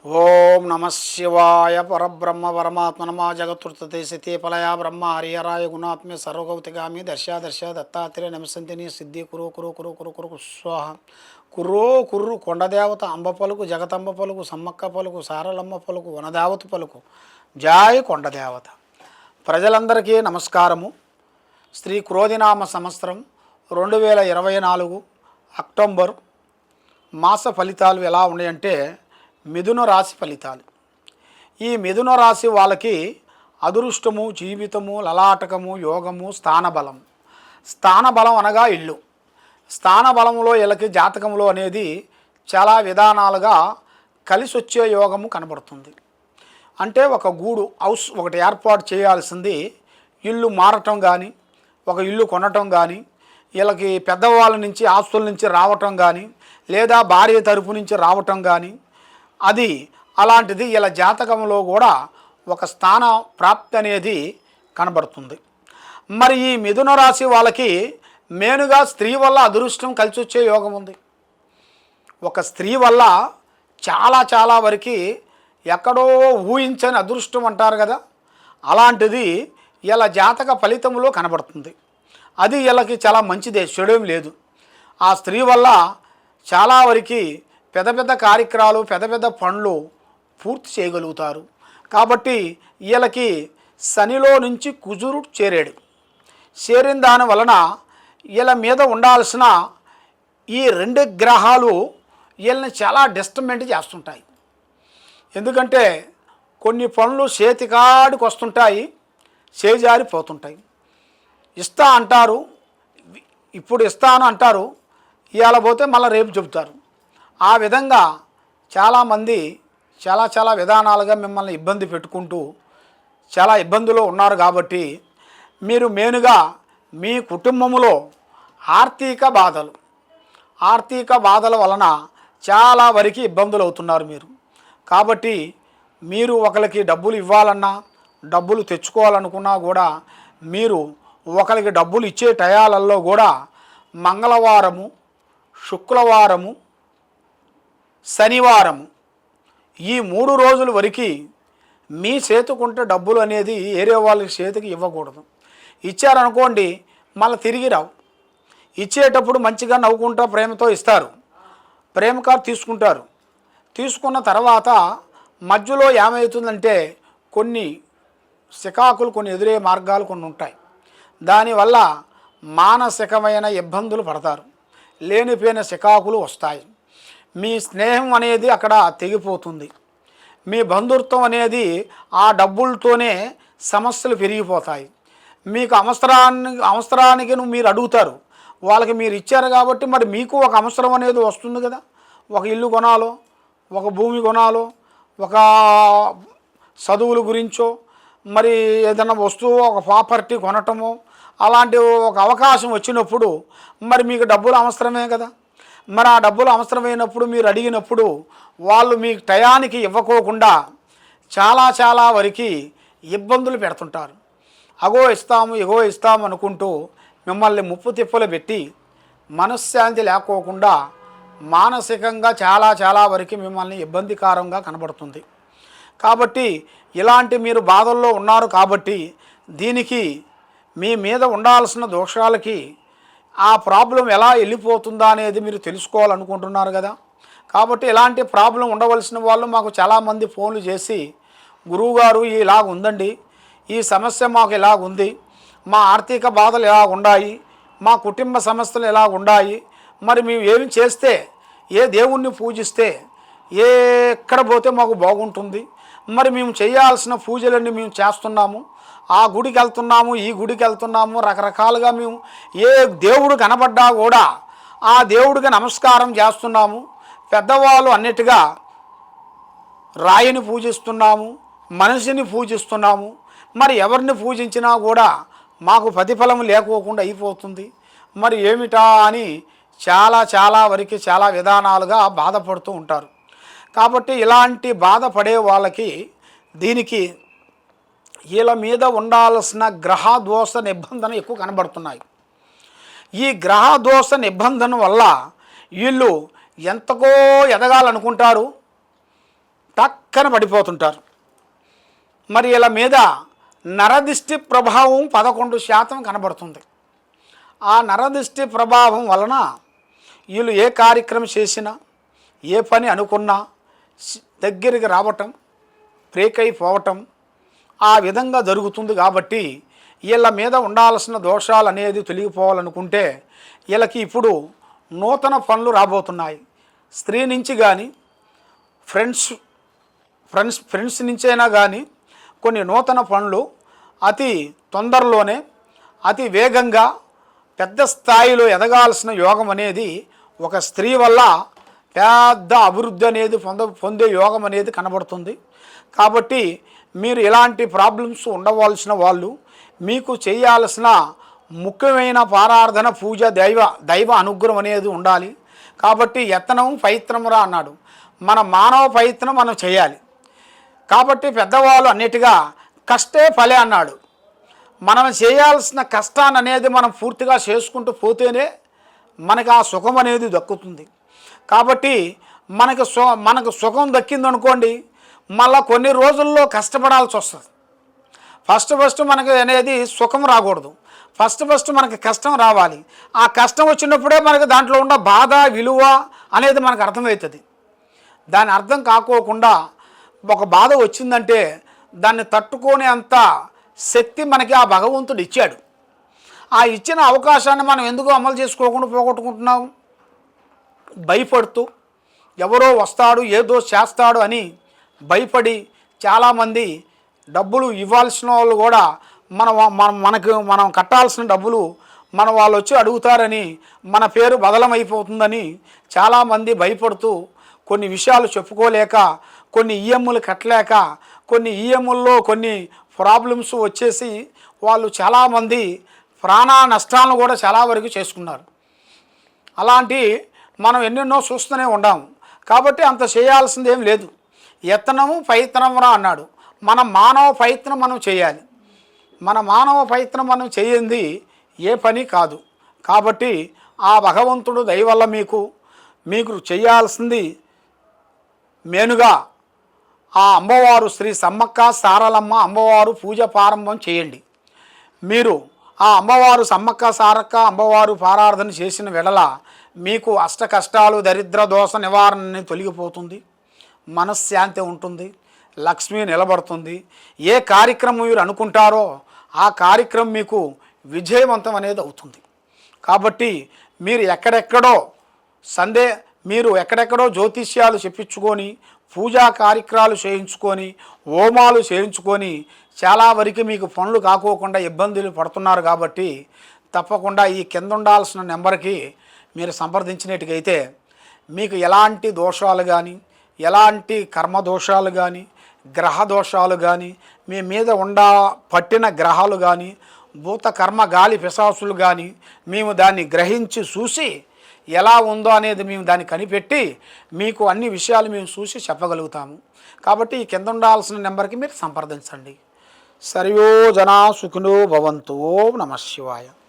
ఓం నమ శివాయ పరబ్రహ్మ పరమాత్మ నమ జగత్తుర్తతే సతీపలయ బ్రహ్మ హరిహరాయ గుణాత్మ్య సర్వగౌతిగామి దర్శ దత్తాత్రేయ నమసంతిని సిద్ధి కురు కురు కురు కురు కురు స్వాహ కుర్రో కుర్రు కొండదేవత అంబ పలుకు జగతంబ పలుకు సమ్మక్క పలుకు సారలమ్మ పలుకు వనదేవత పలుకు జాయ్ కొండదేవత. ప్రజలందరికీ నమస్కారము. శ్రీ క్రోధినామ సంవత్సరం 2024 అక్టోబర్ మాస ఫలితాలు ఎలా ఉన్నాయంటే మిథున రాశి ఫలితాలు. ఈ మిథున రాశి వాళ్ళకి అదృష్టము, జీవితము, లలాటకము, యోగము, స్థానబలం. స్థానబలం అనగా ఇల్లు. స్థానబలంలో వీళ్ళకి జాతకంలో అనేది చాలా విధానాలుగా కలిసి వచ్చే యోగము కనబడుతుంది. అంటే ఒక గూడు హౌస్ ఒకటి ఏర్పాటు చేయాల్సింది ఇల్లు మారటం కానీ, ఒక ఇల్లు కొనటం కానీ, వీళ్ళకి పెద్దవాళ్ళ నుంచి ఆస్తుల నుంచి రావటం కానీ, లేదా భార్య తరపు నుంచి రావటం కానీ, అది అలాంటిది ఇలా జాతకంలో కూడా ఒక స్థాన ప్రాప్తి అనేది కనబడుతుంది. మరి ఈ మిథున రాశి వాళ్ళకి మెయిన్గా స్త్రీ వల్ల అదృష్టం కలిసి వచ్చే యోగం ఉంది. ఒక స్త్రీ వల్ల చాలా వరకు ఎక్కడో ఊహించని అదృష్టం అంటారు కదా, అలాంటిది ఇలా జాతక ఫలితంలో కనబడుతుంది. అది వీళ్ళకి చాలా మంచిదే, చెడేం లేదు. ఆ స్త్రీ వల్ల చాలా వరకు పెద్ద కార్యక్రమాలు, పెద్ద పనులు పూర్తి చేయగలుగుతారు. కాబట్టి వీళ్ళకి శనిలో నుంచి కుజుడు చేరిన దాని వలన వీళ్ళ మీద ఉండాల్సిన ఈ 2 గ్రహాలు వీళ్ళని చాలా డిస్టర్బెంట్ చేస్తుంటాయి. ఎందుకంటే కొన్ని పనులు చేతికాడికి వస్తుంటాయి, చేజారిపోతుంటాయి. ఇస్తా అంటారు, ఇప్పుడు ఇస్తాను అంటారు, ఇవాళ పోతే మళ్ళీ రేపు చెబుతారు. ఆ విధంగా చాలామంది చాలా విధానాలుగా మిమ్మల్ని ఇబ్బంది పెట్టుకుంటూ చాలా ఇబ్బందులో ఉన్నారు. కాబట్టి మీరు మెయిన్గా మీ కుటుంబంలో ఆర్థిక బాధల వలన చాలా వరకు ఇబ్బందులు అవుతున్నారు మీరు. కాబట్టి మీరు ఒకరికి డబ్బులు ఇవ్వాలన్నా, డబ్బులు తెచ్చుకోవాలనుకున్నా కూడా మీరు ఒకరికి డబ్బులు ఇచ్చే టయాలలో కూడా మంగళవారము, శుక్రవారము, శనివారము ఈ 3 రోజుల వరకు మీ చేతుకుంటే డబ్బులు అనేది వేరే వాళ్ళ చేతికి ఇవ్వకూడదు. ఇచ్చారనుకోండి మళ్ళీ తిరిగి రావు. ఇచ్చేటప్పుడు మంచిగా నవ్వుకుంటా ప్రేమతో ఇస్తారు, ప్రేమ కార్డు తీసుకుంటారు. తీసుకున్న తర్వాత మధ్యలో ఏమవుతుందంటే కొన్ని సికాకులు, కొన్ని ఎదురే మార్గాలు కొన్ని ఉంటాయి. దానివల్ల మానసికమైన ఇబ్బందులు పడతారు, లేనిపోయిన సికాకులు వస్తాయి. మీ స్నేహం అనేది అక్కడ తెగిపోతుంది. మీ బంధుత్వం అనేది ఆ డబ్బులతోనే సమస్యలు పెరిగిపోతాయి. మీకు అవసరానికి మీరు అడుగుతారు, వాళ్ళకి మీరు ఇచ్చారు కాబట్టి మరి మీకు ఒక అవసరం అనేది వస్తుంది కదా. ఒక ఇల్లు కొనాలో, ఒక భూమి కొనాలో, ఒక చదువుల గురించో, మరి ఏదైనా వస్తువు ఒక ప్రాపర్టీ కొనటమో, అలాంటి ఒక అవకాశం వచ్చినప్పుడు మరి మీకు డబ్బులు అవసరమే కదా. మరి ఆ డబ్బులు అవసరమైనప్పుడు మీరు అడిగినప్పుడు వాళ్ళు మీకు టయానికి ఇవ్వకోకుండా చాలా వరకు ఇబ్బందులు పెడుతుంటారు. ఇగో ఇస్తాము అనుకుంటూ మిమ్మల్ని ముప్పు తిప్పలు పెట్టి మనశ్శాంతి లేకోకుండా మానసికంగా చాలా వరకు మిమ్మల్ని ఇబ్బందికరంగా కనబడుతుంది. కాబట్టి ఇలాంటి మీరు బాధల్లో ఉన్నారు. కాబట్టి దీనికి మీ మీద ఉండాల్సిన దోషాలకి ఆ ప్రాబ్లం ఎలా వెళ్ళిపోతుందా అనేది మీరు తెలుసుకోవాలనుకుంటున్నారు కదా. కాబట్టి ఇలాంటి ప్రాబ్లం ఉండవలసిన వాళ్ళు మాకు చాలామంది ఫోన్లు చేసి, గురువుగారు ఇలాగ ఉందండి, ఈ సమస్య మాకు ఇలాగ ఉంది, మా ఆర్థిక బాధలు ఎలా ఉన్నాయి, మా కుటుంబ సమస్యలు ఎలా ఉన్నాయి, మరి మేము ఏమి చేస్తే, ఏ దేవుణ్ణి పూజిస్తే, ఎక్కడ పోతే మాకు బాగుంటుంది, మరి మేము చేయాల్సిన పూజలన్నీ మేము చేస్తున్నాము, ఆ గుడికి వెళ్తున్నాము, ఈ గుడికి వెళ్తున్నాము, రకరకాలుగా మేము ఏ దేవుడు కనబడ్డా కూడా ఆ దేవుడికి నమస్కారం చేస్తున్నాము. పెద్దవాళ్ళు అన్నిటిగా రాయిని పూజిస్తున్నాము, మనిషిని పూజిస్తున్నాము, మరి ఎవరిని పూజించినా కూడా మాకు ప్రతిఫలం లేకోకుండా అయిపోతుంది, మరి ఏమిటా అని చాలా వరకు చాలా విధానాలుగా బాధపడుతూ ఉంటారు. కాబట్టి ఇలాంటి బాధపడే వాళ్ళకి దీనికి వీళ్ళ మీద ఉండాల్సిన గ్రహదోష నిబంధన ఎక్కువ కనబడుతున్నాయి. ఈ గ్రహదోష నిబంధన వల్ల వీళ్ళు ఎంతకో ఎదగాలనుకుంటారు, టక్ టక్కన పడిపోతుంటారు. మరి ఇలా మీద నరదిష్టి ప్రభావం 11% కనబడుతుంది. ఆ నరదిష్టి ప్రభావం వలన వీళ్ళు ఏ కార్యక్రమం చేసినా, ఏ పని అనుకున్నా దగ్గరికి రావటం, బ్రేక్ అయిపోవటం ఆ విధంగా జరుగుతుంది. కాబట్టి వీళ్ళ మీద ఉండాల్సిన దోషాలు అనేది తొలగిపోవాలనుకుంటే వీళ్ళకి ఇప్పుడు నూతన పనులు రాబోతున్నాయి. స్త్రీ నుంచి కానీ ఫ్రెండ్స్ నుంచైనా కానీ కొన్ని నూతన పనులు అతి తొందరలోనే అతి వేగంగా పెద్ద స్థాయిలో ఎదగాల్సిన యోగం అనేది ఒక స్త్రీ వల్ల పెద్ద అభివృద్ధి అనేది పొందే యోగం అనేది కనబడుతుంది. కాబట్టి మీరు ఇలాంటి ప్రాబ్లమ్స్ ఉండవలసిన వాళ్ళు మీకు చేయాల్సిన ముఖ్యమైన పారార్థన పూజ దైవ అనుగ్రహం అనేది ఉండాలి. కాబట్టి యత్నం ప్రయత్నమురా అన్నాడు. మన మానవ ప్రయత్నం మనం చేయాలి. కాబట్టి పెద్దవాళ్ళు అన్నిటిగా కష్టే ఫలే అన్నాడు. మనం చేయాల్సిన కష్టాన్ని అనేది మనం పూర్తిగా చేసుకుంటూ పోతేనే మనకు ఆ సుఖం అనేది దక్కుతుంది. కాబట్టి మనకు సుఖం దక్కిందనుకోండి, మళ్ళీ కొన్ని రోజుల్లో కష్టపడాల్సి వస్తుంది. ఫస్ట్ మనకు అనేది సుఖం రాకూడదు. ఫస్ట్ మనకి కష్టం రావాలి. ఆ కష్టం వచ్చినప్పుడే మనకు దాంట్లో ఉన్న బాధ విలువ అనేది మనకు అర్థమవుతుంది. దాని అర్థం కాకోకుండా ఒక బాధ వచ్చిందంటే దాన్ని తట్టుకునే అంత శక్తి మనకి ఆ భగవంతుడు ఇచ్చాడు. ఆ ఇచ్చిన అవకాశాన్ని మనం ఎందుకు అమలు చేసుకోకుండా పోగొట్టుకుంటున్నాం? భయపడుతూ ఎవరో వస్తాడు ఏదో చేస్తాడు అని భయపడి చాలామంది డబ్బులు ఇవ్వాల్సిన వాళ్ళు కూడా మనం కట్టాల్సిన డబ్బులు వాళ్ళు వచ్చి అడుగుతారని మన పేరు బదలమైపోతుందని చాలామంది భయపడుతూ కొన్ని విషయాలు చెప్పుకోలేక, కొన్ని ఈఎంలు కట్టలేక, కొన్ని ఈఎంల్లో కొన్ని ప్రాబ్లమ్స్ వచ్చేసి వాళ్ళు చాలామంది ప్రాణ నష్టాలను కూడా చాలా వరకు చేసుకున్నారు. అలాంటి మనం ఎన్నెన్నో చూస్తూనే ఉన్నాము. కాబట్టి అంత చేయాల్సింది ఏం లేదు. యత్నము ప్రయత్నమురా అన్నాడు. మన మానవ ప్రయత్నం మనం చేయాలి. మన మానవ ప్రయత్నం మనం చేయంది ఏ పని కాదు. కాబట్టి ఆ భగవంతుడు దయ వల్ల మీకు చేయాల్సింది మేనుగా ఆ అమ్మవారు శ్రీ సమ్మక్క సారలమ్మ అమ్మవారు పూజ ప్రారంభం చేయండి. మీరు ఆ అమ్మవారు సమ్మక్క సారక్క అమ్మవారు పారార్థన చేసిన వెడల మీకు అష్ట కష్టాలు దరిద్ర దోష నివారణ తొలగిపోతుంది. మనశ్శాంతి ఉంటుంది, లక్ష్మి నిలబడుతుంది. ఏ కార్యక్రమం మీరు అనుకుంటారో ఆ కార్యక్రమం మీకు విజయవంతం అనేది అవుతుంది. కాబట్టి మీరు ఎక్కడెక్కడో జ్యోతిష్యాలు చెప్పించుకొని పూజా కార్యక్రమాలు చేయించుకొని హోమాలు చేయించుకొని చాలా వరకు మీకు పనులు కాకోకుండా ఇబ్బందులు పడుతున్నారు. కాబట్టి తప్పకుండా ఈ కింద ఉండాల్సిన నెంబర్కి మీరు సంప్రదించినట్టుగైతే మీకు ఎలాంటి దోషాలు కానీ, ఎలాంటి కర్మ దోషాలు కానీ, గ్రహ దోషాలు కానీ, మీ మీద పట్టిన గ్రహాలు కానీ, భూత కర్మ గాలి పిశాసులు కానీ మేము దాన్ని గ్రహించి చూసి ఎలా ఉందో అనేది మేము దాన్ని కనిపెట్టి మీకు అన్ని విషయాలు మేము చూసి చెప్పగలుగుతాము. కాబట్టి ఈ కింద ఉండాల్సిన నెంబర్కి మీరు సంప్రదించండి. సర్వో జనా సుఖినో భవంతు. ఓం నమః శివాయ.